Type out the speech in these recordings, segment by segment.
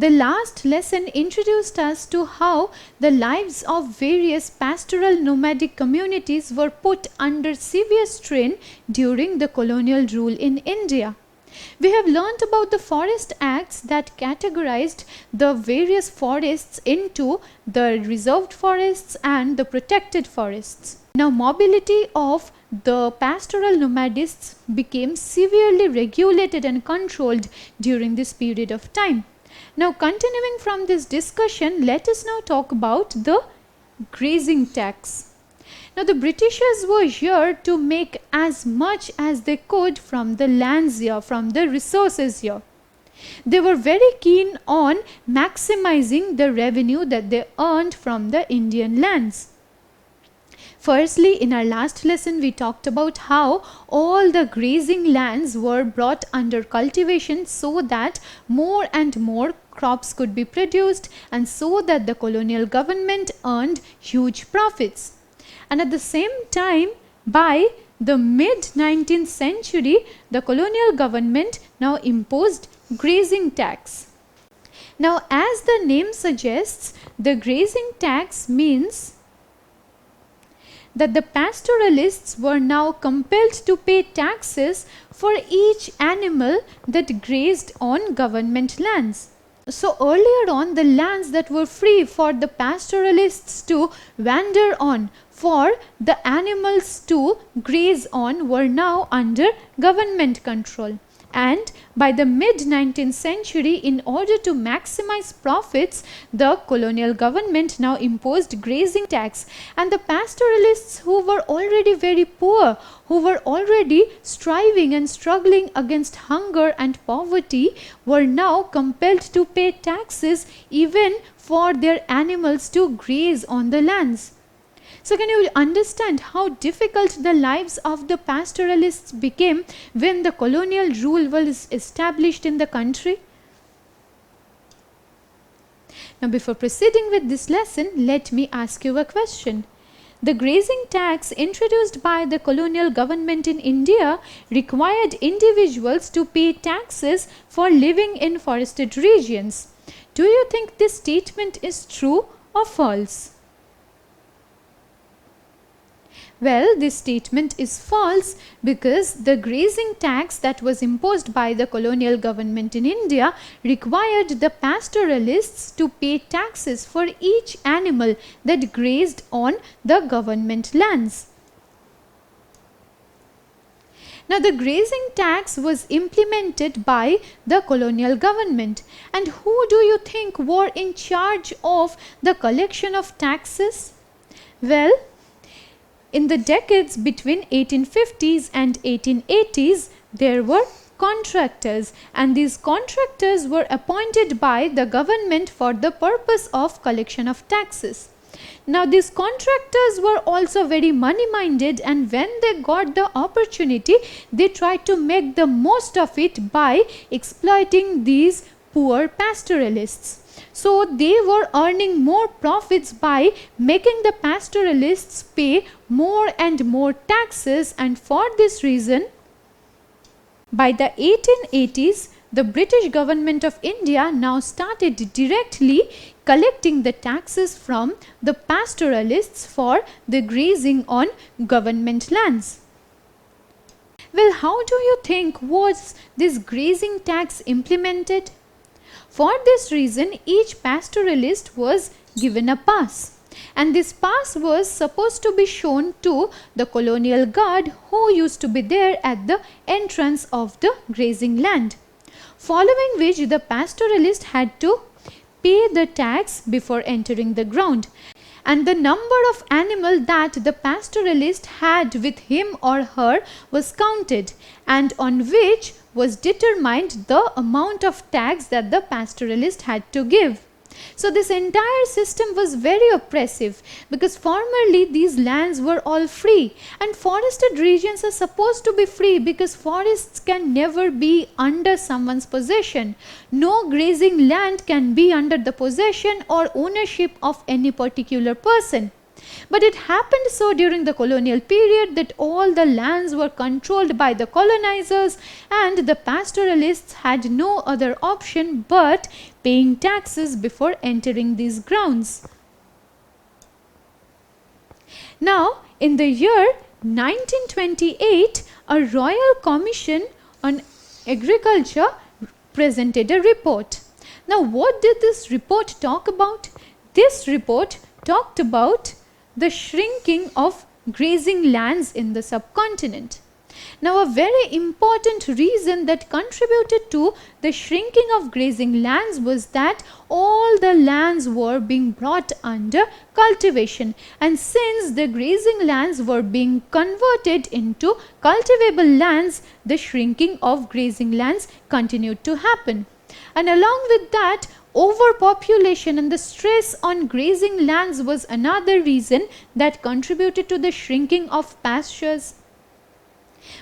The last lesson introduced us to how the lives of various pastoral nomadic communities were put under severe strain during the colonial rule in India. We have learnt about the Forest Acts that categorized the various forests into the reserved forests and the protected forests. Now, mobility of the pastoral nomadists became severely regulated and controlled during this period of time. Now, continuing from this discussion, let us now talk about the grazing tax. Now, the Britishers were here to make as much as they could from the lands here, from the resources here. They were very keen on maximizing the revenue that they earned from the Indian lands. Firstly, in our last lesson, we talked about how all the grazing lands were brought under cultivation so that more and more crops could be produced and so that the colonial government earned huge profits. And at the same time, by the mid-19th century, the colonial government now imposed grazing tax. Now, as the name suggests, the grazing tax means that the pastoralists were now compelled to pay taxes for each animal that grazed on government lands. So earlier on, the lands that were free for the pastoralists to wander on, for the animals to graze on, were now under government control. And by the mid-19th century, in order to maximize profits, the colonial government now imposed grazing tax, and the pastoralists, who were already very poor, who were already striving and struggling against hunger and poverty, were now compelled to pay taxes even for their animals to graze on the lands. So can you understand how difficult the lives of the pastoralists became when the colonial rule was established in the country? Now, before proceeding with this lesson, let me ask you a question. The grazing tax introduced by the colonial government in India required individuals to pay taxes for living in forested regions. Do you think this statement is true or false? Well, this statement is false because the grazing tax that was imposed by the colonial government in India required the pastoralists to pay taxes for each animal that grazed on the government lands. Now, the grazing tax was implemented by the colonial government. And who do you think were in charge of the collection of taxes? Well, in the decades between 1850s and 1880s, there were contractors, and these contractors were appointed by the government for the purpose of collection of taxes. Now, these contractors were also very money-minded, and when they got the opportunity, they tried to make the most of it by exploiting these poor pastoralists. So they were earning more profits by making the pastoralists pay more and more taxes, and for this reason, by the 1880s, the British government of India now started directly collecting the taxes from the pastoralists for the grazing on government lands. Well, how do you think was this grazing tax implemented? For this reason, each pastoralist was given a pass, and this pass was supposed to be shown to the colonial guard who used to be there at the entrance of the grazing land, following which the pastoralist had to pay the tax before entering the ground. And the number of animal that the pastoralist had with him or her was counted, and on which was determined the amount of tax that the pastoralist had to give. So this entire system was very oppressive because formerly these lands were all free, and forested regions are supposed to be free because forests can never be under someone's possession. No grazing land can be under the possession or ownership of any particular person. But it happened so during the colonial period that all the lands were controlled by the colonizers, and the pastoralists had no other option but paying taxes before entering these grounds. Now, in the year 1928, a royal commission on agriculture presented a report. Now, what did this report talk about? This report talked about the shrinking of grazing lands in the subcontinent. Now, a very important reason that contributed to the shrinking of grazing lands was that all the lands were being brought under cultivation, and since the grazing lands were being converted into cultivable lands, the shrinking of grazing lands continued to happen. And along with that, overpopulation and the stress on grazing lands was another reason that contributed to the shrinking of pastures.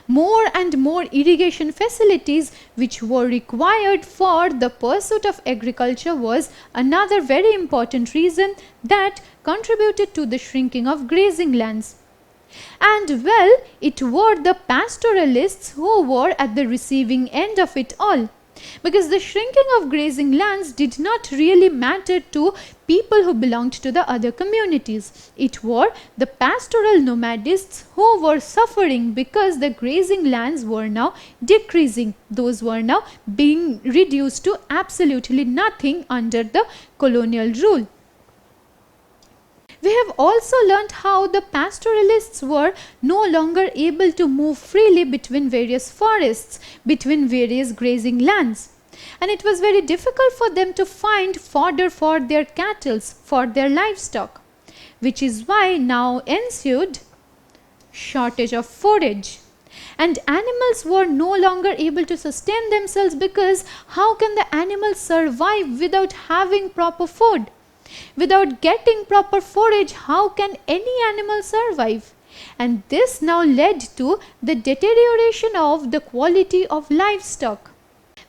More and more irrigation facilities which were required for the pursuit of agriculture was another very important reason that contributed to the shrinking of grazing lands. And well, it were the pastoralists who were at the receiving end of it all. Because the shrinking of grazing lands did not really matter to people who belonged to the other communities. It were the pastoral nomadists who were suffering because the grazing lands were now decreasing. Those were now being reduced to absolutely nothing under the colonial rule. We have also learnt how the pastoralists were no longer able to move freely between various forests, between various grazing lands. And it was very difficult for them to find fodder for their cattle, for their livestock, which is why now ensued shortage of forage. And animals were no longer able to sustain themselves, because how can the animals survive without having proper food? Without getting proper forage, how can any animal survive? And this now led to the deterioration of the quality of livestock,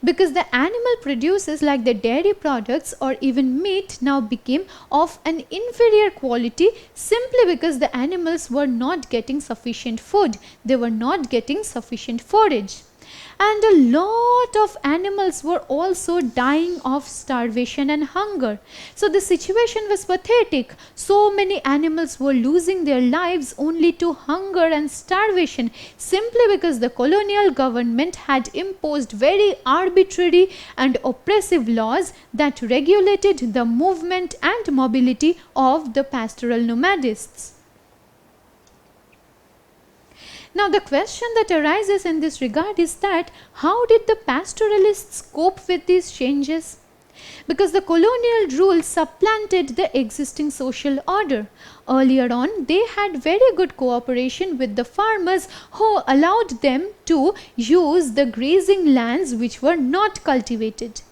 because the animal produces like the dairy products or even meat now became of an inferior quality, simply because the animals were not getting sufficient food, they were not getting sufficient forage. And a lot of animals were also dying of starvation and hunger. So the situation was pathetic. So many animals were losing their lives only to hunger and starvation, simply because the colonial government had imposed very arbitrary and oppressive laws that regulated the movement and mobility of the pastoral nomadists. Now, the question that arises in this regard is that how did the pastoralists cope with these changes? Because the colonial rule supplanted the existing social order. Earlier on, they had very good cooperation with the farmers who allowed them to use the grazing lands which were not cultivated.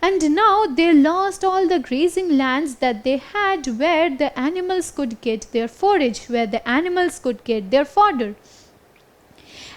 And now they lost all the grazing lands that they had, where the animals could get their forage, where the animals could get their fodder.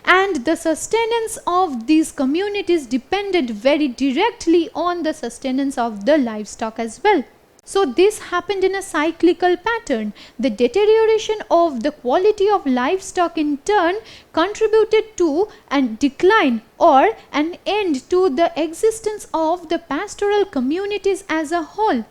And the sustenance of these communities depended very directly on the sustenance of the livestock as well. So this happened in a cyclical pattern. The deterioration of the quality of livestock in turn contributed to a decline or an end to the existence of the pastoral communities as a whole.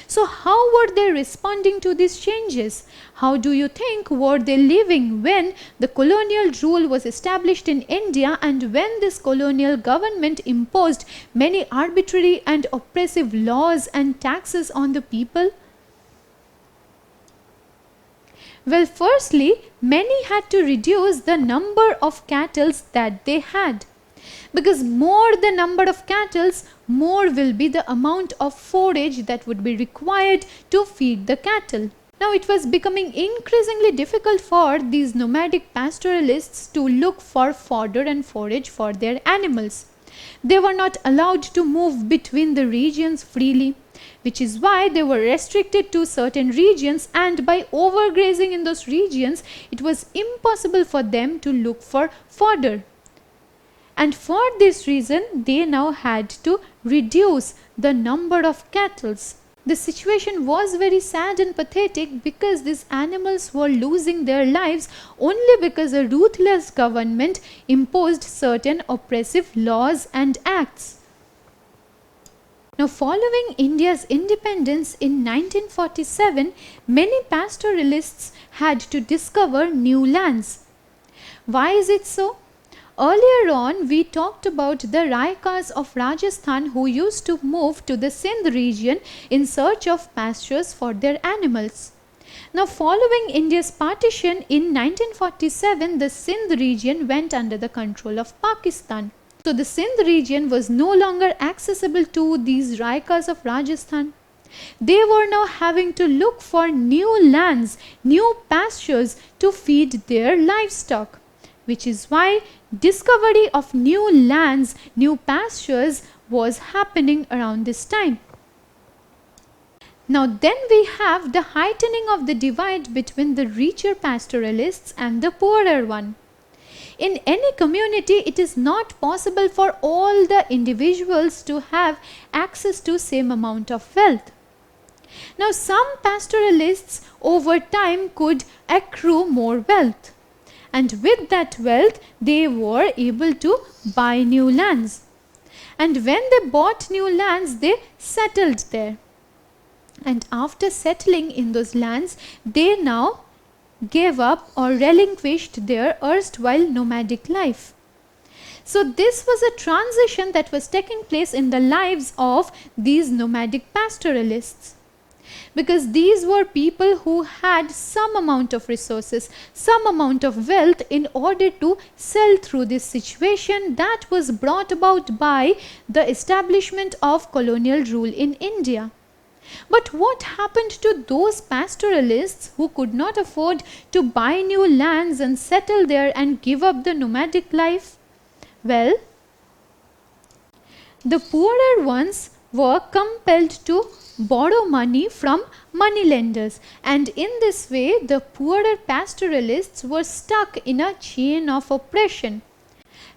So how were they responding to these changes? How do you think were they living when the colonial rule was established in India, and when this colonial government imposed many arbitrary and oppressive laws and taxes on the people? Well, firstly, many had to reduce the number of cattle that they had. Because more the number of cattle, more will be the amount of forage that would be required to feed the cattle. Now it was becoming increasingly difficult for these nomadic pastoralists to look for fodder and forage for their animals. They were not allowed to move between the regions freely, which is why they were restricted to certain regions, and by overgrazing in those regions, it was impossible for them to look for fodder. And for this reason, they now had to reduce the number of cattle. The situation was very sad and pathetic because these animals were losing their lives only because a ruthless government imposed certain oppressive laws and acts. Now, following India's independence in 1947, many pastoralists had to discover new lands. Why is it so? Earlier on, we talked about the Raikas of Rajasthan who used to move to the Sindh region in search of pastures for their animals. Now, following India's partition in 1947, the Sindh region went under the control of Pakistan. So the Sindh region was no longer accessible to these Raikas of Rajasthan. They were now having to look for new lands, new pastures to feed their livestock, which is why discovery of new lands, new pastures was happening around this time. Now then we have the heightening of the divide between the richer pastoralists and the poorer one. In any community, it is not possible for all the individuals to have access to same amount of wealth. Now, some pastoralists over time could accrue more wealth, and with that wealth, they were able to buy new lands. And when they bought new lands, they settled there. And after settling in those lands, they now gave up or relinquished their erstwhile nomadic life. So this was a transition that was taking place in the lives of these nomadic pastoralists, because these were people who had some amount of resources, some amount of wealth in order to sell through this situation that was brought about by the establishment of colonial rule in India. But what happened to those pastoralists who could not afford to buy new lands and settle there and give up the nomadic life? Well, the poorer ones were compelled to borrow money from moneylenders, and in this way the poorer pastoralists were stuck in a chain of oppression.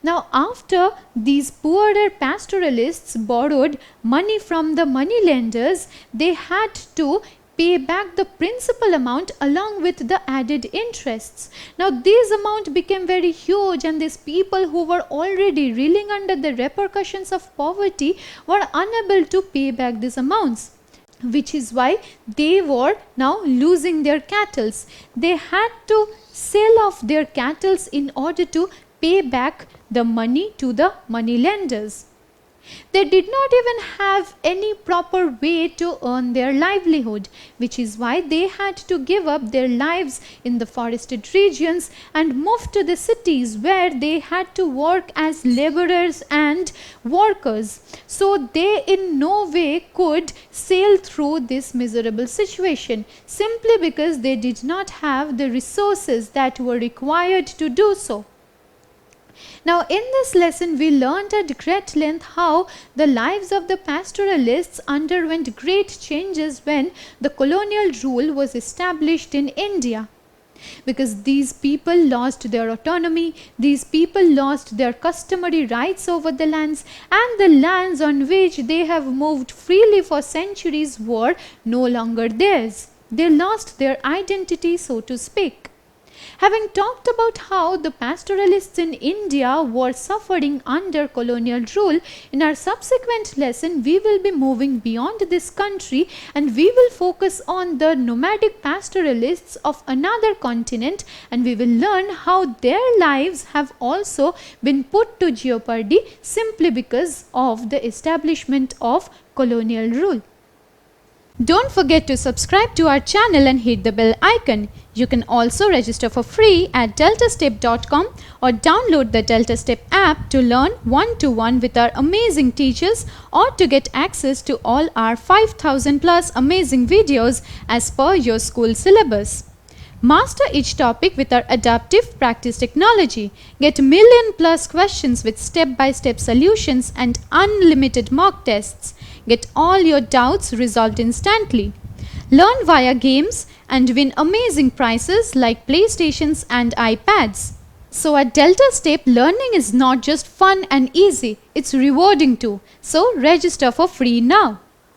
Now, after these poorer pastoralists borrowed money from the moneylenders, they had to pay back the principal amount along with the added interests. Now, this amount became very huge, and these people who were already reeling under the repercussions of poverty were unable to pay back these amounts, which is why they were now losing their cattle. They had to sell off their cattle in order to pay back the money to the moneylenders. They did not even have any proper way to earn their livelihood, which is why they had to give up their lives in the forested regions and move to the cities where they had to work as laborers and workers. So they in no way could sail through this miserable situation, simply because they did not have the resources that were required to do so. Now, in this lesson, we learned at great length how the lives of the pastoralists underwent great changes when the colonial rule was established in India. Because these people lost their autonomy, these people lost their customary rights over the lands, and the lands on which they have moved freely for centuries were no longer theirs. They lost their identity, so to speak. Having talked about how the pastoralists in India were suffering under colonial rule, in our subsequent lesson we will be moving beyond this country and we will focus on the nomadic pastoralists of another continent, and we will learn how their lives have also been put to jeopardy simply because of the establishment of colonial rule. Don't forget to subscribe to our channel and hit the bell icon. You can also register for free at DeltaStep.com or download the DeltaStep app to learn one-to-one with our amazing teachers, or to get access to all our 5,000 plus amazing videos as per your school syllabus. Master each topic with our adaptive practice technology. Get million plus questions with step-by-step solutions and unlimited mock tests. Get all your doubts resolved instantly. Learn via games and win amazing prizes like PlayStations and iPads. So at DeltaStep, learning is not just fun and easy, it's rewarding too. So register for free now.